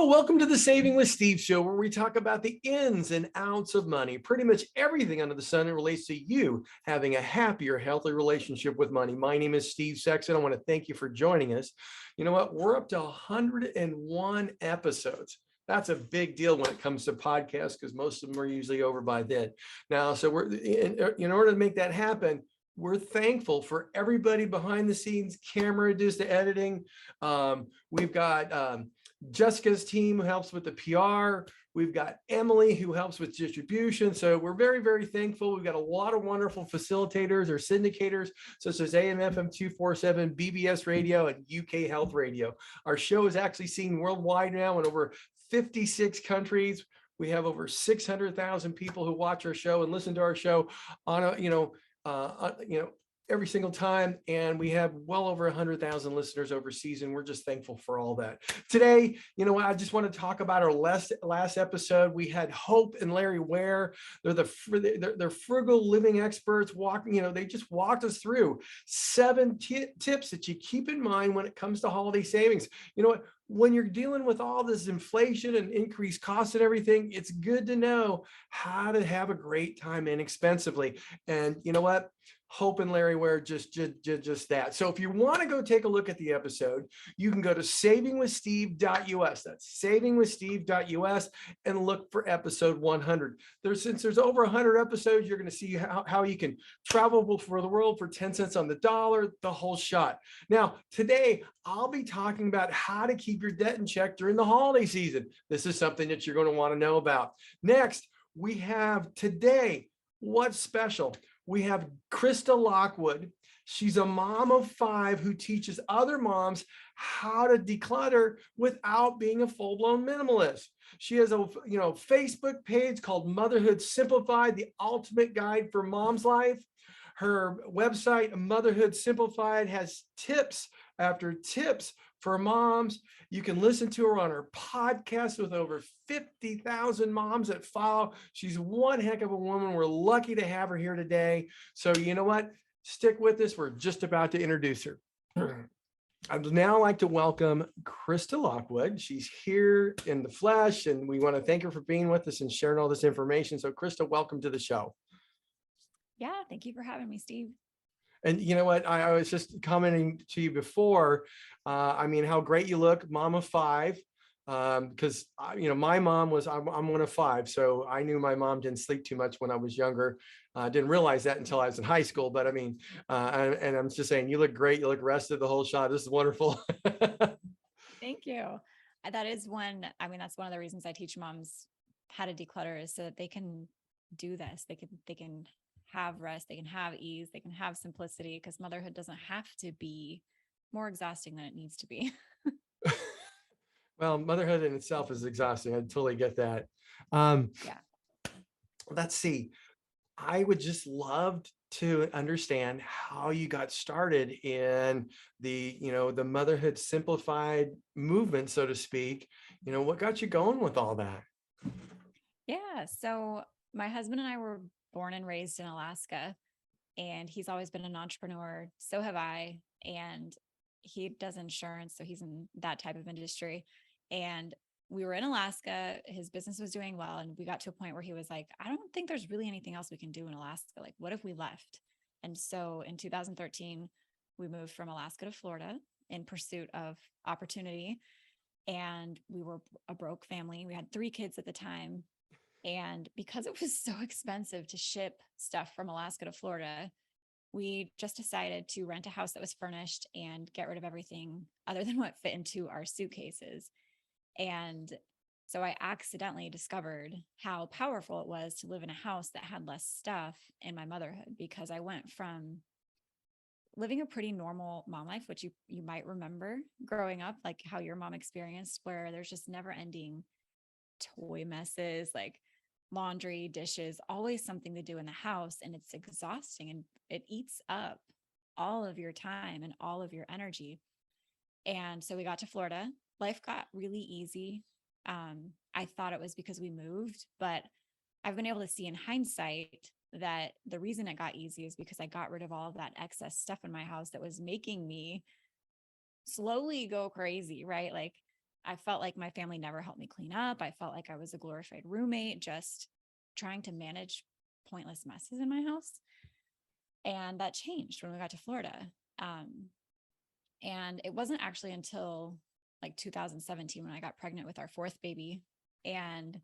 Hello, welcome to the Saving with Steve show, where we talk about the ins and outs of money, pretty much everything under the sun that relates to you having a happier, healthier relationship with money. My name is Steve Sexton. I want to thank you for joining us. You know what? We're up to 101 episodes. That's a big deal when it comes to podcasts because most of them are usually over by then. Now, so we're in order to make that happen, we're thankful for everybody behind the scenes, camera does the editing. We've got Jessica's team who helps with the PR. We've got Emily who helps with distribution. So we're very, very thankful. We've got a lot of wonderful facilitators or syndicators such as AM FM 247, BBS Radio, and UK Health Radio. Our show is actually seen worldwide now in over 56 countries. We have over 600,000 people who watch our show and listen to our show on every single time, and we have well over 100,000 listeners overseas, and we're just thankful for all that. Today, I just want to talk about our last episode. We had Hope and Larry Ware. They're frugal living experts. They just walked us through 7 tips that you keep in mind when it comes to holiday savings. You know what? When you're dealing with all this inflation and increased costs and everything, it's good to know how to have a great time inexpensively. And you know what? Hope and Larry Ware just that. So if you want to go take a look at the episode, you can go to savingwithsteve.us. That's savingwithsteve.us and look for episode 100. Since there's over 100 episodes, you're going to see how you can travel for the world for 10 cents on the dollar, the whole shot. Now, today, I'll be talking about how to keep your debt in check during the holiday season. This is something that you're going to want to know about. Next, we have today, what's special? We have Krista Lockwood. She's a mom of 5 who teaches other moms how to declutter without being a full-blown minimalist. She has a Facebook page called Motherhood Simplified, the ultimate guide for mom's life. Her website, Motherhood Simplified, has tips after tips for moms. You can listen to her on her podcast with over 50,000 moms that follow. She's one heck of a woman. We're lucky to have her here today. So you know what? Stick with us. We're just about to introduce her. I'd now like to welcome Krista Lockwood. She's here in the flesh, and we want to thank her for being with us and sharing all this information. So Krista, welcome to the show. Yeah, thank you for having me, Steve. And you know what? I was just commenting to you before. How great you look, mom of 5. Because my mom was. I'm one of 5, so I knew my mom didn't sleep too much when I was younger. I didn't realize that until I was in high school. But and I'm just saying, you look great. You look rested the whole shot. This is wonderful. Thank you. That is one. That's one of the reasons I teach moms how to declutter, is so that they can do this. They can have rest, they can have ease, they can have simplicity, because motherhood doesn't have to be more exhausting than it needs to be. Well, motherhood in itself is exhausting. I totally get that. Yeah. Let's see. I would just love to understand how you got started in the Motherhood Simplified movement, so to speak. What got you going with all that? Yeah. So my husband and I were born and raised in Alaska, and he's always been an entrepreneur. So have I. And he does insurance, so he's in that type of industry. And we were in Alaska, his business was doing well. And we got to a point where he was like, I don't think there's really anything else we can do in Alaska. Like, what if we left? And so in 2013, we moved from Alaska to Florida in pursuit of opportunity. And we were a broke family. We had 3 kids at the time. And because it was so expensive to ship stuff from Alaska to Florida, we just decided to rent a house that was furnished and get rid of everything other than what fit into our suitcases. And so I accidentally discovered how powerful it was to live in a house that had less stuff in my motherhood, because I went from living a pretty normal mom life, which you might remember growing up, like how your mom experienced, where there's just never ending toy messes, like laundry, dishes, always something to do in the house. And it's exhausting, and it eats up all of your time and all of your energy. And so we got to Florida. Life got really easy. I thought it was because we moved, but I've been able to see in hindsight that the reason it got easy is because I got rid of all of that excess stuff in my house that was making me slowly go crazy, right? Like I felt like my family never helped me clean up. I felt like I was a glorified roommate, just trying to manage pointless messes in my house. And that changed when we got to Florida. Um, and it wasn't actually until like 2017 when I got pregnant with our fourth baby and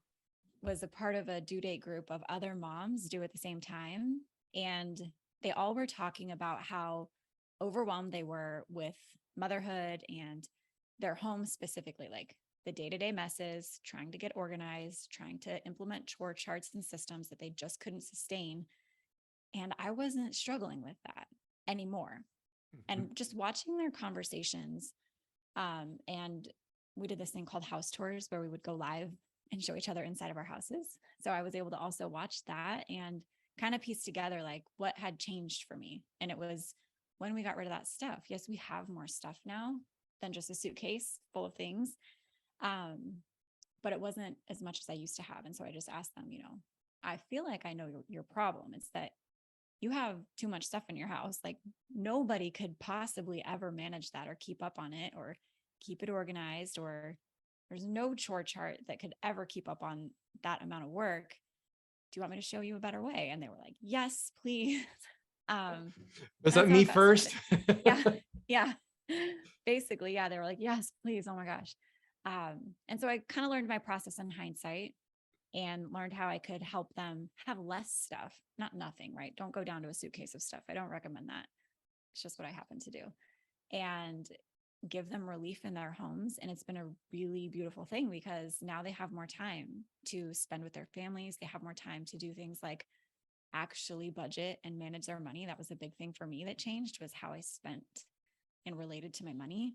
was a part of a due date group of other moms due at the same time. And they all were talking about how overwhelmed they were with motherhood and their home specifically, like the day-to-day messes, trying to get organized, trying to implement chore charts and systems that they just couldn't sustain. And I wasn't struggling with that anymore. Mhm. And just watching their conversations, and we did this thing called house tours where we would go live and show each other inside of our houses. So I was able to also watch that and kind of piece together like what had changed for me. And it was when we got rid of that stuff. Yes, we have more stuff now than just a suitcase full of things. Um, but it wasn't as much as I used to have. And so I just asked them, I feel like I know your problem. It's that you have too much stuff in your house. Like nobody could possibly ever manage that or keep up on it or keep it organized, or there's no chore chart that could ever keep up on that amount of work. Do you want me to show you a better way? And they were like, yes, please. Um, Was and that that's how me it got first? started. Yeah. Yeah. Basically. Yeah. They were like, yes, please. Oh my gosh. And so I kind of learned my process in hindsight and learned how I could help them have less stuff, not nothing, right? Don't go down to a suitcase of stuff. I don't recommend that. It's just what I happen to do. And give them relief in their homes. And it's been a really beautiful thing because now they have more time to spend with their families. They have more time to do things like actually budget and manage their money. That was a big thing for me that changed, was how I spent and related to my money.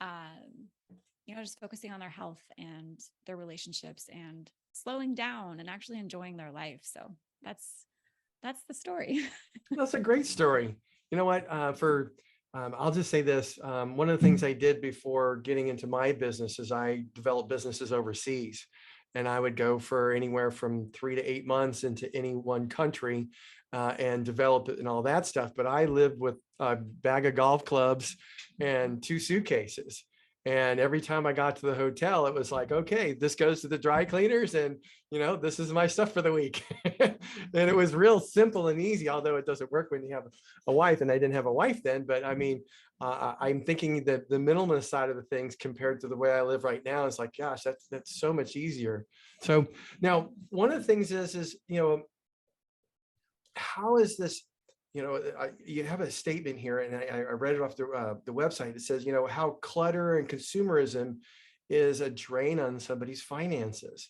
Um, just focusing on their health and their relationships and slowing down and actually enjoying their life. So that's the story. That's a great story. You know what? I'll just say this. One of the things I did before getting into my business is I developed businesses overseas. And I would go for anywhere from 3 to 8 months into any one country and develop it and all that stuff. But I lived with a bag of golf clubs and 2 suitcases. And every time I got to the hotel, it was like, okay, this goes to the dry cleaners and this is my stuff for the week. And it was real simple and easy, although it doesn't work when you have a wife. And I didn't have a wife then, but I mean, I'm thinking that the minimalist side of the things compared to the way I live right now is like, gosh, that's so much easier. So now one of the things is, how is this, you have a statement here and I read it off the website. It says, how clutter and consumerism is a drain on somebody's finances.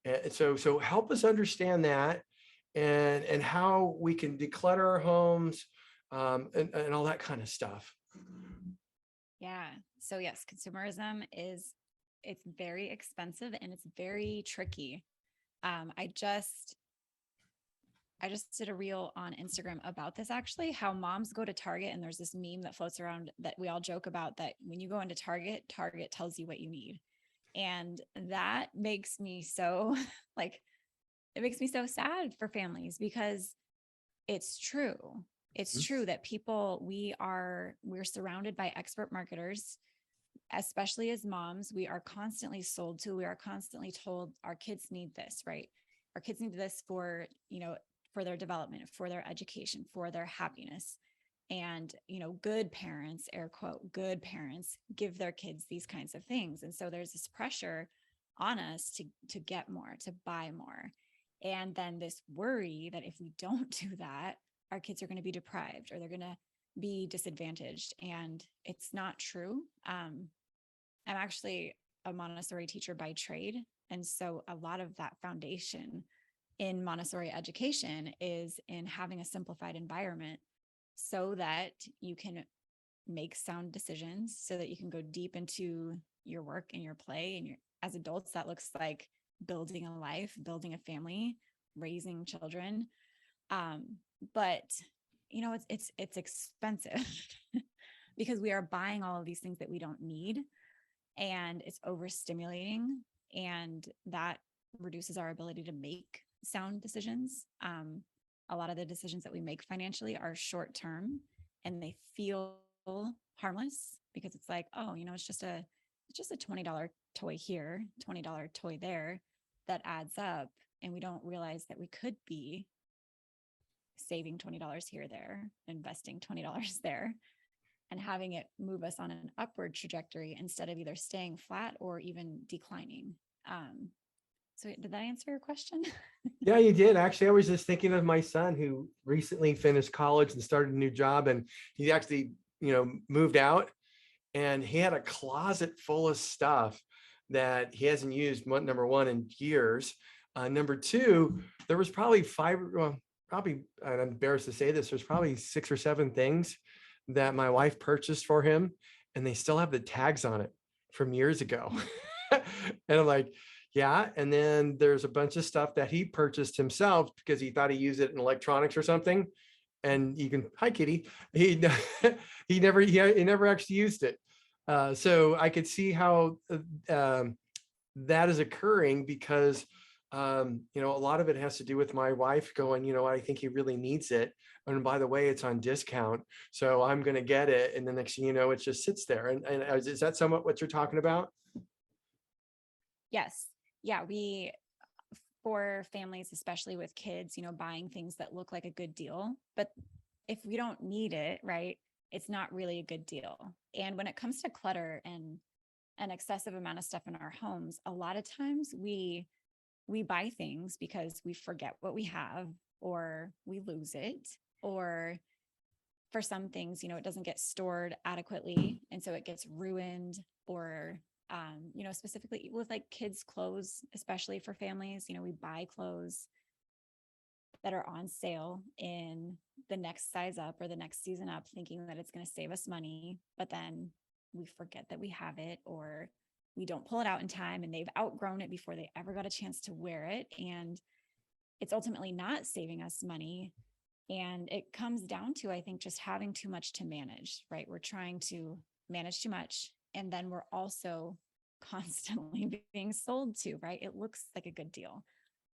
And so help us understand that and how we can declutter our homes and all that kind of stuff. Yeah. So yes, consumerism it's very expensive and it's very tricky. I just did a reel on Instagram about this actually, how moms go to Target and there's this meme that floats around that we all joke about, that when you go into Target, Target tells you what you need. And that makes me so like, it makes me so sad for families because it's true. It's Mhm. true that we're surrounded by expert marketers, especially as moms. We are constantly sold to, we are constantly told our kids need this, right? Our kids need this for, for their development, for their education, for their happiness. And, good parents, air quote, good parents give their kids these kinds of things. And so there's this pressure on us to get more, to buy more. And then this worry that if we don't do that, our kids are going to be deprived or they're going to be disadvantaged. And it's not true. I'm actually a Montessori teacher by trade. And so a lot of that foundation in Montessori education is in having a simplified environment so that you can make sound decisions, so that you can go deep into your work and your play. And as adults, that looks like building a life, building a family, raising children. But it's expensive because we are buying all of these things that we don't need, and it's overstimulating, and that reduces our ability to make sound decisions. A lot of the decisions that we make financially are short term and they feel harmless because it's like, oh, it's it's just a $20 toy here, $20 toy there that adds up. And we don't realize that we could be saving $20 here, there, investing $20 there, and having it move us on an upward trajectory instead of either staying flat or even declining. So did that answer your question? Yeah, you did. Actually, I was just thinking of my son who recently finished college and started a new job, and he actually, moved out, and he had a closet full of stuff that he hasn't used, number one, in years. Number two, there was probably I'm embarrassed to say this, there's probably 6 or 7 things that my wife purchased for him, and they still have the tags on it from years ago. And I'm like, yeah. And then there's a bunch of stuff that he purchased himself because he thought he used it in electronics or something. And you can, hi, Kitty. He he never actually used it. So I could see how that is occurring because a lot of it has to do with my wife going, I think he really needs it. And by the way, it's on discount, so I'm going to get it. And the next thing you know, it just sits there. And is that somewhat what you're talking about? Yes. Yeah. For families, especially with kids, buying things that look like a good deal, but if we don't need it, right, it's not really a good deal. And when it comes to clutter and an excessive amount of stuff in our homes, a lot of times we buy things because we forget what we have, or we lose it, or for some things, it doesn't get stored adequately. And so it gets ruined, or, specifically with like kids' clothes, especially for families, we buy clothes that are on sale in the next size up or the next season up, thinking that it's going to save us money. But then we forget that we have it, or we don't pull it out in time, and they've outgrown it before they ever got a chance to wear it. And it's ultimately not saving us money. And it comes down to, I think, just having too much to manage, right? We're trying to manage too much. And then we're also constantly being sold to, right? It looks like a good deal,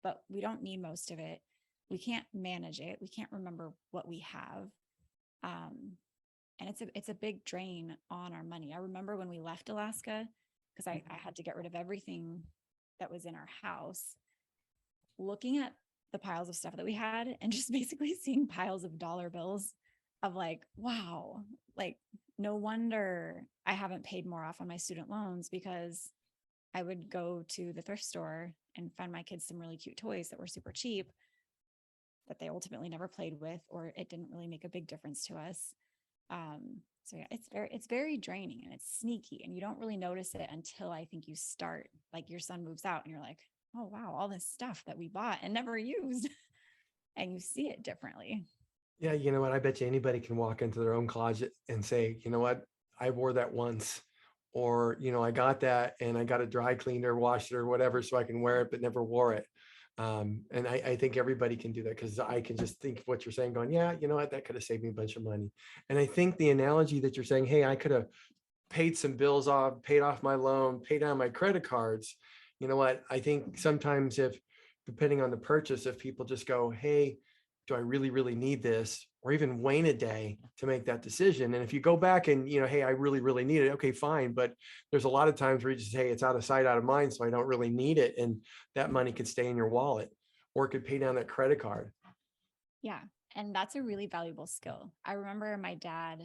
but we don't need most of it. We can't manage it. We can't remember what we have. And it's a big drain on our money. I remember when we left Alaska, because I had to get rid of everything that was in our house, looking at the piles of stuff that we had and just basically seeing piles of dollar bills of like, wow, like no wonder I haven't paid more off on my student loans, because I would go to the thrift store and find my kids some really cute toys that were super cheap that they ultimately never played with, or it didn't really make a big difference to us. So yeah, it's very draining, and it's sneaky, and you don't really notice it until I think you start, like your son moves out and you're like, oh wow, all this stuff that we bought and never used, and you see it differently. Yeah, you know what? I bet you anybody can walk into their own closet and say, you know what? I wore that once, or, I got that and I got it dry cleaned or washed it or whatever, so I can wear it, but never wore it. And I think everybody can do that, because I can just think of what you're saying going, yeah, you know what? That could have saved me a bunch of money. And I think the analogy that you're saying, hey, I could have paid some bills off, paid off my loan, paid down my credit cards. You know what? I think sometimes, if depending on the purchase, if people just go, hey, do I really, really need this? Or even wait a day to make that decision. And if you go back and, hey, I really, really need it. Okay, fine. But there's a lot of times where you just, hey, it's out of sight, out of mind. So I don't really need it. And that money could stay in your wallet, or it could pay down that credit card. Yeah. And that's a really valuable skill. I remember my dad,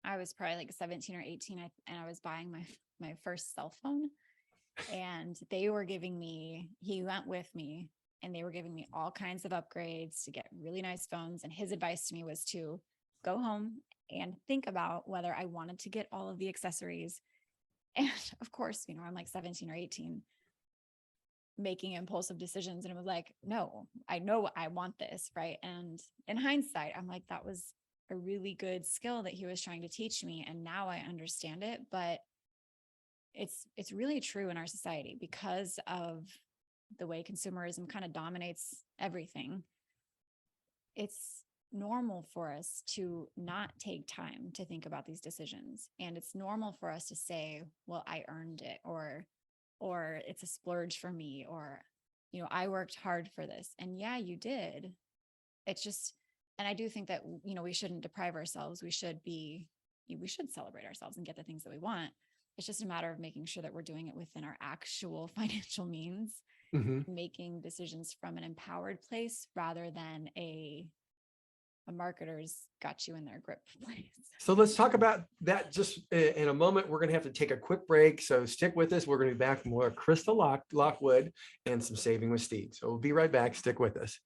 I was probably like 17 or 18, and I was buying my first cell phone, and he went with me, and they were giving me all kinds of upgrades to get really nice phones. And his advice to me was to go home and think about whether I wanted to get all of the accessories. And of course, I'm like 17 or 18, making impulsive decisions. And it was like, no, I know I want this. Right. And in hindsight, I'm like, that was a really good skill that he was trying to teach me. And now I understand it. But it's really true in our society because of the way consumerism kind of dominates everything. It's normal for us to not take time to think about these decisions. And it's normal for us to say, well, I earned it, or it's a splurge for me, or, I worked hard for this. And yeah, you did. It's just, and I do think that, we shouldn't deprive ourselves. We should celebrate ourselves and get the things that we want. it's just a matter of making sure that we're doing it within our actual financial means, Mhm. making decisions from an empowered place rather than a marketer's got you in their grip place. So let's talk about that just in a moment. We're going to have to take a quick break. So stick with us. We're going to be back with more Krista Lockwood and some Saving with Steve. So we'll be right back. Stick with us.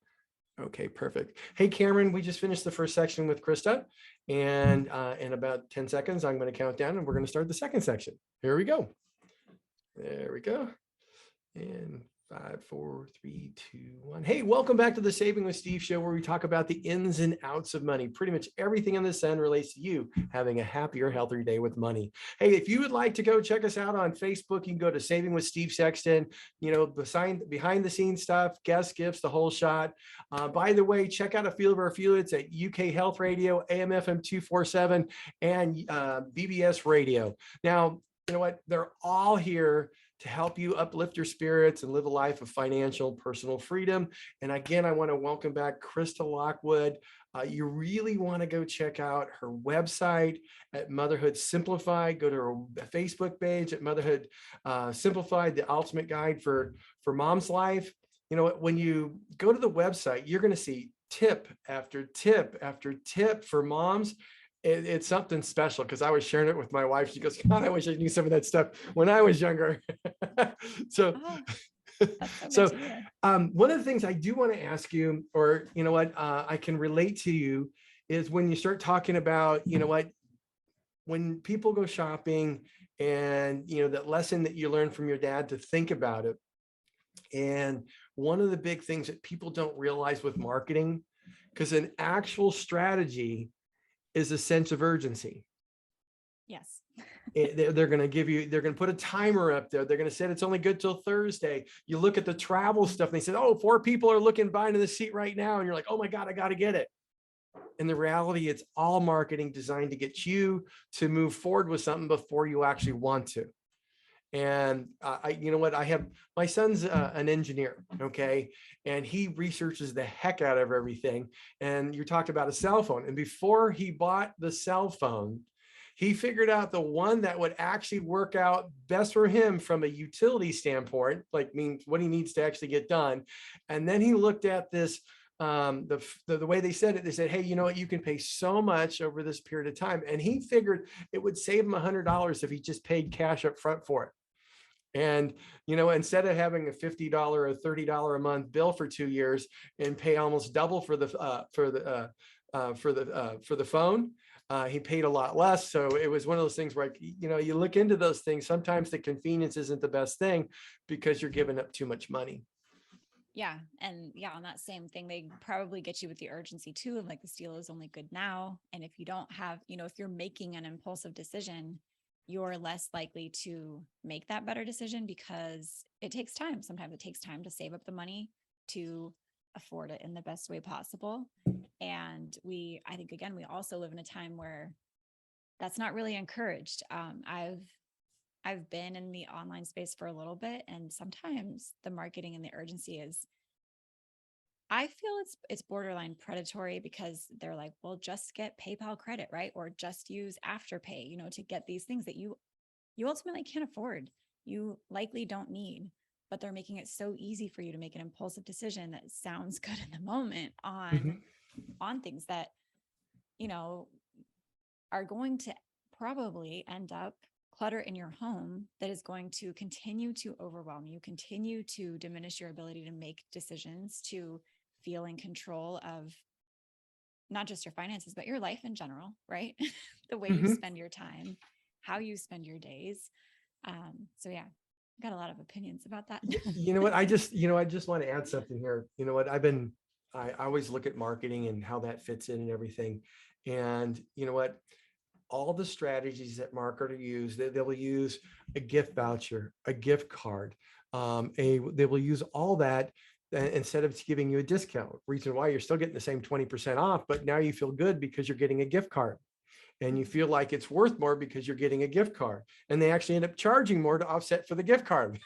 Okay, perfect. Hey, Cameron, we just finished the first section with Krista. And in about 10 seconds, I'm going to count down and we're going to start the second section. Here we go. There we go. And 5, 4, 3, 2, 1. Hey, welcome back to the Saving with Steve show, where we talk about the ins and outs of money. Pretty much everything in this end relates to you having a happier, healthier day with money. Hey, if you would like to go check us out on Facebook, you can go to Saving with Steve Sexton. You know, behind the scenes stuff, guest gifts, the whole shot. By the way, check out a few of our affiliates at UK Health Radio, AM/FM 247, and BBS Radio. Now, you know what? They're all here to help you uplift your spirits and live a life of financial personal freedom. And again, I want to welcome back Krista Lockwood. You really want to go check out her website at Motherhood Simplified. Go to her Facebook page at Motherhood Simplified, the ultimate guide for mom's life. You know, when you go to the website, you're going to see tip after tip after tip for moms. It's something special, because I was sharing it with my wife. She goes, God, I wish I knew some of that stuff when I was younger. So, Oh, that's so good to hear. one of the things I do want to ask you, or, you know what, I can relate to you, is when you start talking about, you know what, when people go shopping and, you know, that lesson that you learned from your dad to think about it. And one of the big things that people don't realize with marketing, because an actual strategy is a sense of urgency. Yes. They're going to give you, they're going to put a timer up there. They're going to say it's only good till Thursday. You look at the travel stuff and they said, oh, 4 people are looking, buying in the seat right now. And you're like, oh my God, I got to get it. In the reality, it's all marketing designed to get you to move forward with something before you actually want to. And you know what, I have, my son's an engineer, okay, and he researches the heck out of everything. And you talked about a cell phone, and before he bought the cell phone, he figured out the one that would actually work out best for him from a utility standpoint, like means what he needs to actually get done. And then he looked at this, the way they said it, they said, hey, you know what, you can pay so much over this period of time. And he figured it would save him $100 if he just paid cash up front for it. And, you know, instead of having a $50 or $30 a month bill for 2 years and pay almost double for the phone, he paid a lot less. So it was one of those things where, you know, you look into those things. Sometimes the convenience isn't the best thing because you're giving up too much money. Yeah. And yeah, on that same thing, they probably get you with the urgency too, of like, this deal is only good now. And if you don't have, you know, if you're making an impulsive decision, you're less likely to make that better decision, because it takes time. Sometimes it takes time to save up the money to afford it in the best way possible. And I think, again, we also live in a time where that's not really encouraged. I've been in the online space for a little bit, and sometimes the marketing and the urgency is, I feel it's borderline predatory, because they're like, well, just get PayPal credit, right? Or just use Afterpay, you know, to get these things that you ultimately can't afford. You likely don't need, but they're making it so easy for you to make an impulsive decision that sounds good in the moment on things that, you know, are going to probably end up clutter in your home that is going to continue to overwhelm you, continue to diminish your ability to make decisions, to feel in control of not just your finances, but your life in general, right? The way you spend your time, how you spend your days. So yeah, got a lot of opinions about that. You know what, I just want to add something here. You know what, I always look at marketing and how that fits in and everything. And you know what, all the strategies that marketers use, they will use a gift voucher, a gift card, they will use all that instead of giving you a discount. Reason why, you're still getting the same 20% off, but now you feel good because you're getting a gift card. And you feel like it's worth more because you're getting a gift card. And they actually end up charging more to offset for the gift card.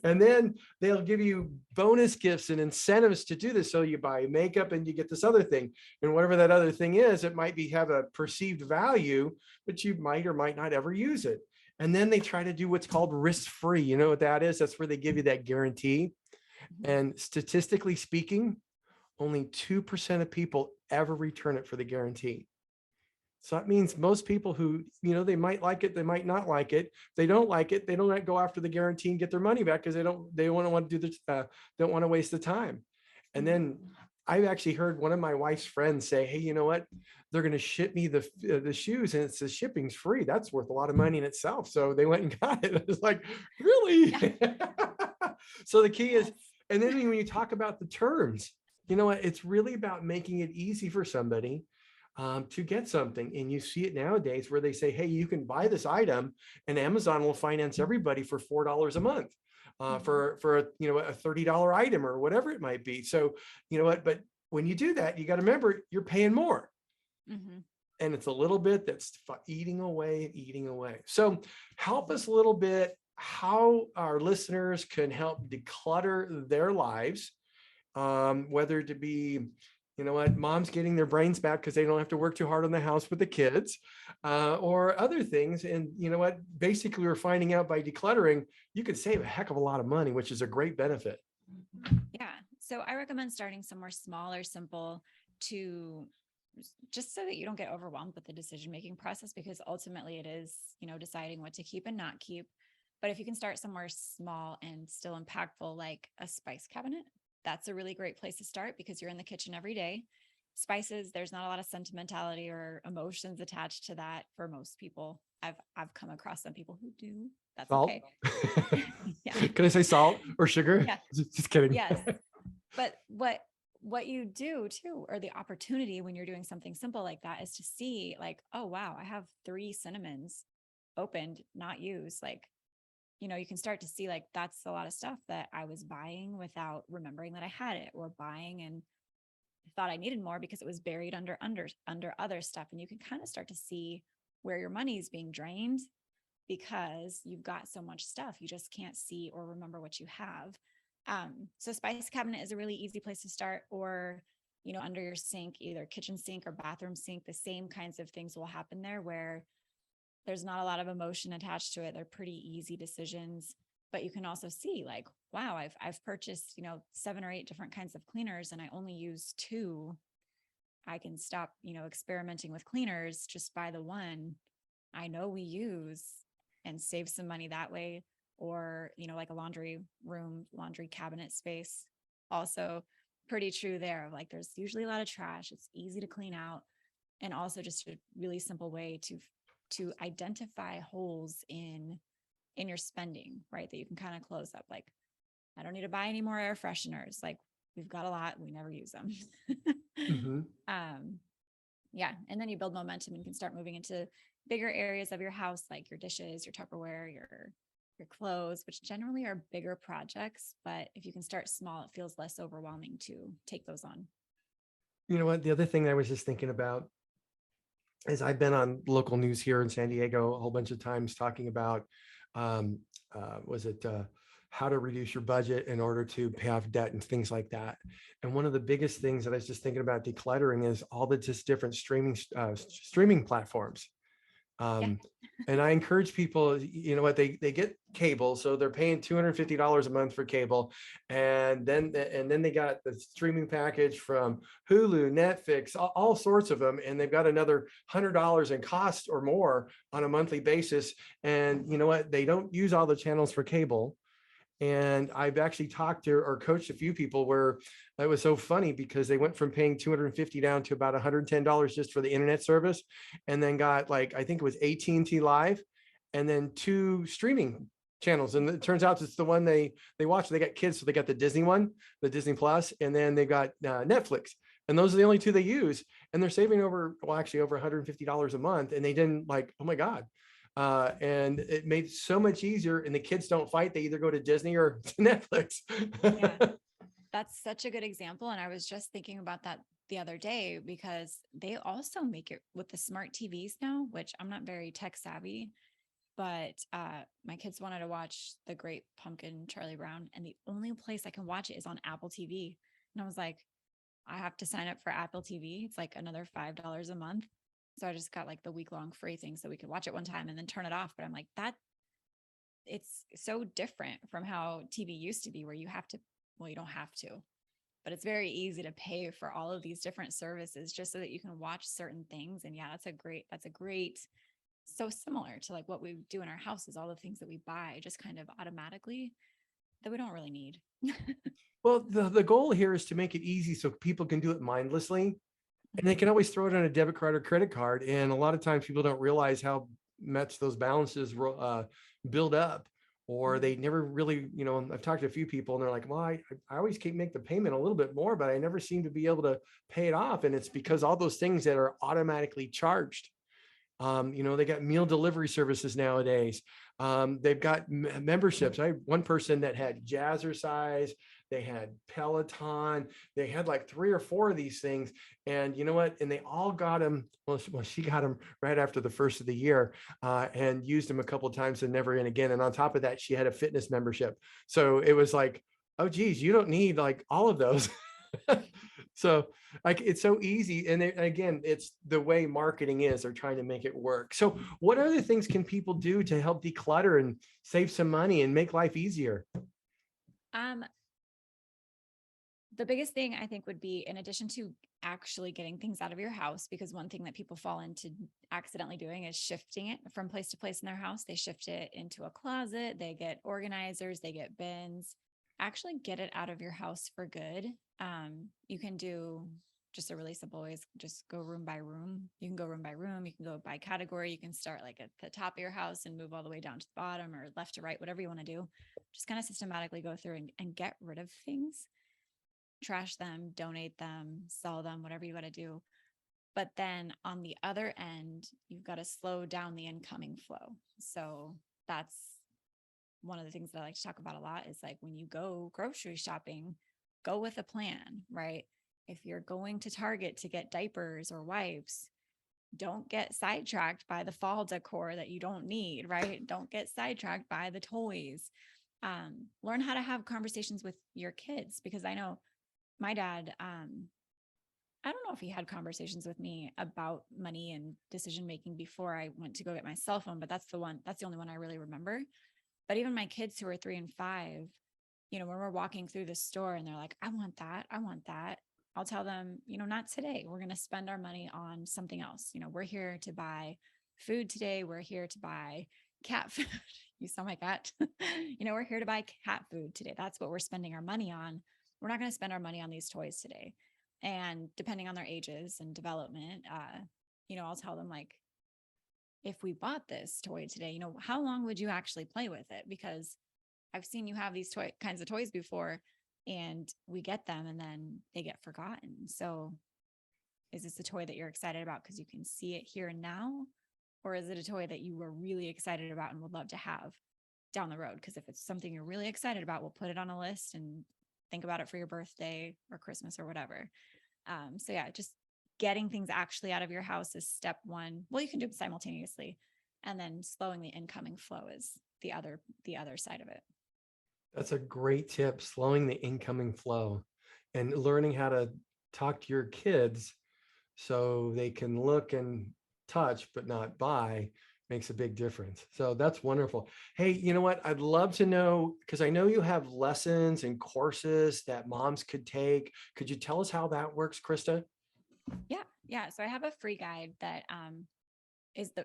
And then they'll give you bonus gifts and incentives to do this. So you buy makeup and you get this other thing. And whatever that other thing is, it might have a perceived value, but you might or might not ever use it. And then they try to do what's called risk-free. You know what that is? That's where they give you that guarantee. And statistically speaking, only 2% of people ever return it for the guarantee. So that means most people who, they might like it, they might not like it. If they don't like it, they don't go after the guarantee and get their money back because they don't want to do this, don't want to waste the time. And then I've actually heard one of my wife's friends say, hey, you know what? They're going to ship me the shoes and it says shipping's free. That's worth a lot of money in itself. So they went and got it. It's like, really? So the key is, and then when you talk about the terms, you know what? It's really about making it easy for somebody to get something. And you see it nowadays where they say, hey, you can buy this item and Amazon will finance everybody for $4 a month for a $30 item or whatever it might be. So, you know what, but when you do that, you got to remember you're paying more. And it's a little bit that's eating away and eating away. So help us a little bit how our listeners can help declutter their lives, whether to be, mom's getting their brains back because they don't have to work too hard on the house with the kids, or other things. And you know what, basically we're finding out by decluttering, you can save a heck of a lot of money, which is a great benefit. Yeah. So I recommend starting somewhere small or simple to just so that you don't get overwhelmed with the decision-making process, because ultimately it is, deciding what to keep and not keep. But if you can start somewhere small and still impactful, like a spice cabinet, that's a really great place to start because you're in the kitchen every day. Spices, there's not a lot of sentimentality or emotions attached to that for most people. I've come across some people who do. That's Salt. okay. Yeah. Can I say salt or sugar? Yeah. Just kidding. Yes. But what you do too, or the opportunity when you're doing something simple like that, is to see like, oh, wow, I have 3 cinnamons opened, not used. Like, you can start to see like, that's a lot of stuff that I was buying without remembering that I had it, or buying and thought I needed more because it was buried under other stuff. And you can kind of start to see where your money is being drained because you've got so much stuff. You just can't see or remember what you have. So spice cabinet is a really easy place to start, or, under your sink, either kitchen sink or bathroom sink, the same kinds of things will happen there where there's not a lot of emotion attached to it. They're pretty easy decisions, but you can also see like, wow, I've purchased, 7 or 8 different kinds of cleaners and I only use 2. I can stop, experimenting with cleaners, just buy the one I know we use and save some money that way. Or, like a laundry room, laundry cabinet space. Also pretty true there. Like there's usually a lot of trash. It's easy to clean out. And also just a really simple way to identify holes in your spending, right? That you can kind of close up. Like, I don't need to buy any more air fresheners. Like we've got a lot, we never use them. Yeah. And then you build momentum and can start moving into bigger areas of your house, like your dishes, your Tupperware, your clothes, which generally are bigger projects. But if you can start small, it feels less overwhelming to take those on. You know what? The other thing I was just thinking about is I've been on local news here in San Diego a whole bunch of times talking about, how to reduce your budget in order to pay off debt and things like that. And one of the biggest things that I was just thinking about decluttering is all the just different streaming platforms. And I encourage people, you know what, they get cable, so they're paying $250 a month for cable, and then they got the streaming package from Hulu, Netflix, all sorts of them, and they've got another $100 in cost or more on a monthly basis. And you know what, they don't use all the channels for cable. And I've actually talked to or coached a few people where it was so funny because they went from paying $250 down to about $110 just for the internet service, and then got like, I think it was AT&T Live, and then 2 streaming channels. And it turns out it's the one they watch. They got kids, so they got the Disney one, the Disney Plus, and then they got Netflix. And those are the only 2 they use. And they're saving over $150 a month. And they didn't like, oh my God. And it made it so much easier, and the kids don't fight. They either go to Disney or to Netflix. Yeah, that's such a good example. And I was just thinking about that the other day because they also make it with the smart TVs now, which I'm not very tech savvy, but my kids wanted to watch The Great Pumpkin, Charlie Brown, and the only place I can watch it is on Apple TV. And I was like, I have to sign up for Apple TV. It's like another $5 a month. So I just got like the week-long free thing so we could watch it one time and then turn it off. But I'm like, it's so different from how TV used to be, where you have to, well, you don't have to, but it's very easy to pay for all of these different services just so that you can watch certain things. And yeah, that's a great, so similar to like what we do in our houses, all the things that we buy just kind of automatically that we don't really need. Well, the goal here is to make it easy so people can do it mindlessly, and they can always throw it on a debit card or credit card. And a lot of times people don't realize how much those balances build up, or they never really, I've talked to a few people and they're like, well, I always keep make the payment a little bit more, but I never seem to be able to pay it off. And it's because all those things that are automatically charged. They got meal delivery services nowadays. They've got memberships. I had one person that had Jazzercise, they had Peloton, they had like 3 or 4 of these things. And you know what? And they all got them. Well, she got them right after the first of the year, and used them a couple of times and never in again. And on top of that, she had a fitness membership. So it was like, oh, geez, you don't need like all of those. So like it's so easy. And again, it's the way marketing is, they're trying to make it work. So what other things can people do to help declutter and save some money and make life easier? Um, the biggest thing I think would be, in addition to actually getting things out of your house, because one thing that people fall into accidentally doing is shifting it from place to place in their house. They shift it into a closet, they get organizers, they get bins. Actually get it out of your house for good. You can do just a really simple ways, just go room by room. You can go room by room, you can go by category, you can start like at the top of your house and move all the way down to the bottom or left to right, whatever you want to do. Just kind of systematically go through and get rid of things, trash them, donate them, sell them, whatever you got to do. But then on the other end, you've got to slow down the incoming flow. So that's one of the things that I like to talk about a lot, is like when you go grocery shopping, go with a plan, right? If you're going to Target to get diapers or wipes, don't get sidetracked by the fall decor that you don't need, right? Don't get sidetracked by the toys. Learn how to have conversations with your kids, because I know my dad, I don't know if he had conversations with me about money and decision making before I went to go get my cell phone, but that's the only one I really remember. But even my kids who are 3 and 5, when we're walking through the store and they're like, I want that, I want that, I'll tell them, not today. We're going to spend our money on something else. We're here to buy food today. We're here to buy cat food. You saw my cat. We're here to buy cat food today. That's what we're spending our money on. We're not going to spend our money on these toys today. And depending on their ages and development, I'll tell them, like, if we bought this toy today, how long would you actually play with it? Because I've seen you have these kinds of toys before, and we get them and then they get forgotten. So is this a toy that you're excited about because you can see it here and now? Or is it a toy that you were really excited about and would love to have down the road? Because if it's something you're really excited about, we'll put it on a list and think about it for your birthday or Christmas or whatever. So yeah, just getting things actually out of your house is step one. Well, you can do it simultaneously, and then slowing the incoming flow is the other side of it. That's a great tip, slowing the incoming flow and learning how to talk to your kids so they can look and touch but not buy makes a big difference. So that's wonderful. Hey, you know what? I'd love to know, because I know you have lessons and courses that moms could take. Could you tell us how that works, Krista? Yeah. So I have a free guide that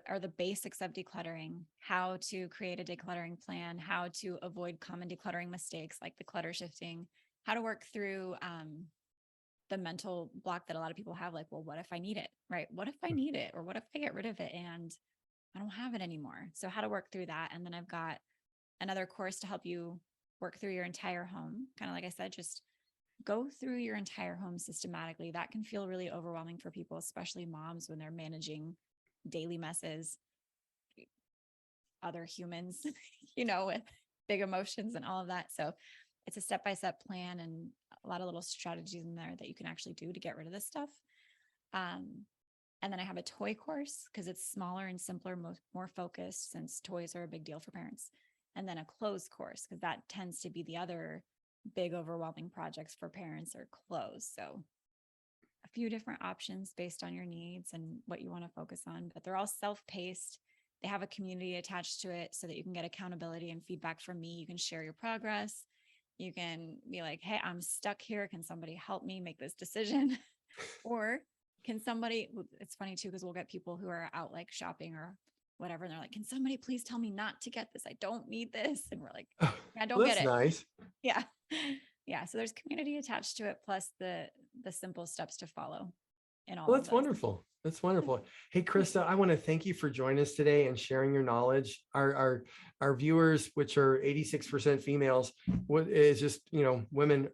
are the basics of decluttering, how to create a decluttering plan, how to avoid common decluttering mistakes like the clutter shifting, how to work through the mental block that a lot of people have, like, well, what if I need it, right? What if I need it? Or what if I get rid of it and I don't have it anymore? So how to work through that. And then I've got another course to help you work through your entire home. Kind of like I said, just go through your entire home systematically. That can feel really overwhelming for people, especially moms, when they're managing daily messes, other humans, with big emotions and all of that. So it's a step-by-step plan and a lot of little strategies in there that you can actually do to get rid of this stuff. And then I have a toy course because it's smaller and simpler, more focused, since toys are a big deal for parents. And then a clothes course, because that tends to be the other big overwhelming projects for parents, are clothes. So a few different options based on your needs and what you want to focus on, but they're all self-paced. They have a community attached to it so that you can get accountability and feedback from me. You can share your progress. You can be like, hey, I'm stuck here. Can somebody help me make this decision? Or can somebody, it's funny too, because we'll get people who are out like shopping or whatever. And they're like, can somebody please tell me not to get this? I don't need this. And we're like, Oh, I don't well, get that's it. nice. Yeah. Yeah. So there's community attached to it, plus the simple steps to follow in all Well, of that's those. wonderful. That's wonderful. Hey, Krista, I want to thank you for joining us today and sharing your knowledge. Our viewers, which are 86% females, is just, women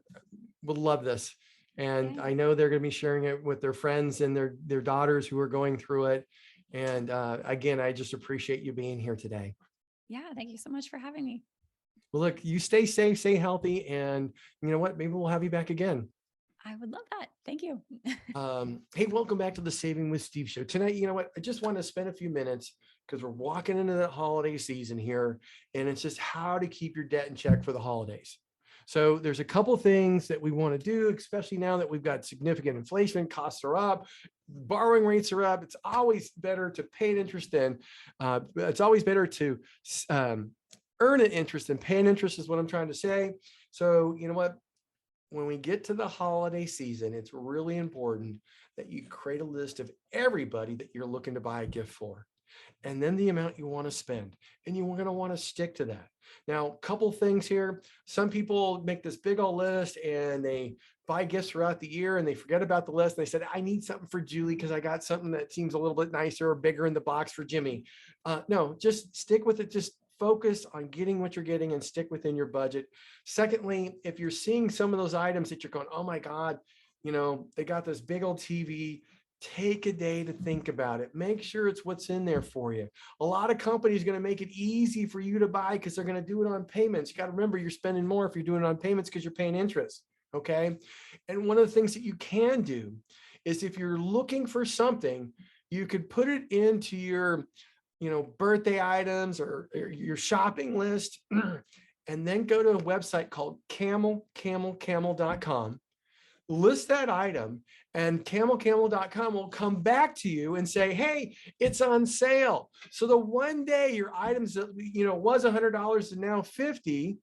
would love this. And Yeah. I know they're going to be sharing it with their friends and their daughters who are going through it. And again, I just appreciate you being here today. Yeah. Thank you so much for having me. Well, look, you stay safe, stay healthy, and you know what? Maybe we'll have you back again. I would love that. Thank you. Hey, welcome back to the Saving with Steve show. Tonight, you know what? I just want to spend a few minutes because we're walking into the holiday season here, and it's just how to keep your debt in check for the holidays. So there's a couple things that we want to do, especially now that we've got significant inflation, costs are up, borrowing rates are up. It's always better to pay an interest in. It's always better to earn an interest and pay an interest is what I'm trying to say. So you know what? When we get to the holiday season, it's really important that you create a list of everybody that you're looking to buy a gift for, and then the amount you want to spend, and you're going to want to stick to that. Now, a couple things here. Some people make this big old list and they buy gifts throughout the year and they forget about the list. And they said, I need something for Julie because I got something that seems a little bit nicer or bigger in the box for Jimmy. No, just stick with it. Just focus on getting what you're getting and stick within your budget. Secondly, if you're seeing some of those items that you're going, oh my God, they got this big old TV, take a day to think about it. Make sure it's what's in there for you. A lot of companies are going to make it easy for you to buy because they're going to do it on payments. You got to remember you're spending more if you're doing it on payments because you're paying interest. Okay. And one of the things that you can do is if you're looking for something, you could put it into your birthday items or your shopping list, and then go to a website called camel.com, list that item, and camel.com will come back to you and say, hey, it's on sale. So the one day your items that was $100 is now $50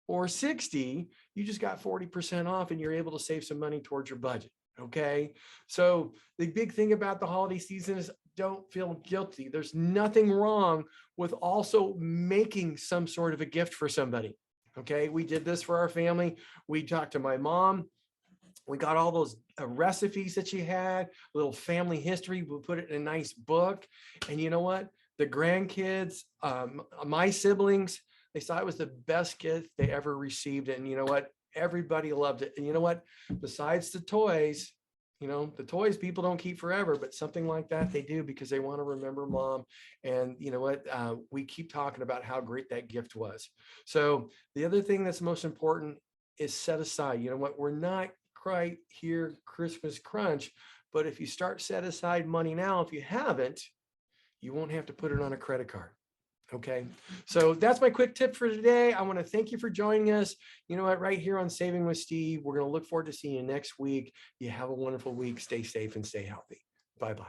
or $60, you just got 40% off and you're able to save some money towards your budget. Okay. So the big thing about the holiday season is don't feel guilty. There's nothing wrong with also making some sort of a gift for somebody. Okay. We did this for our family. We talked to my mom. We got all those recipes that she had, a little family history. We put it in a nice book. And you know what? The grandkids, my siblings, they thought it was the best gift they ever received. And you know what? Everybody loved it. And you know what? Besides the toys, the toys people don't keep forever, but something like that they do because they want to remember mom. And you know what? We keep talking about how great that gift was. So the other thing that's most important is set aside. You know what? We're not quite here Christmas crunch, but if you start set aside money now, if you haven't, you won't have to put it on a credit card. Okay. So that's my quick tip for today. I want to thank you for joining us. You know what? Right here on Saving with Steve, we're going to look forward to seeing you next week. You have a wonderful week. Stay safe and stay healthy. Bye-bye.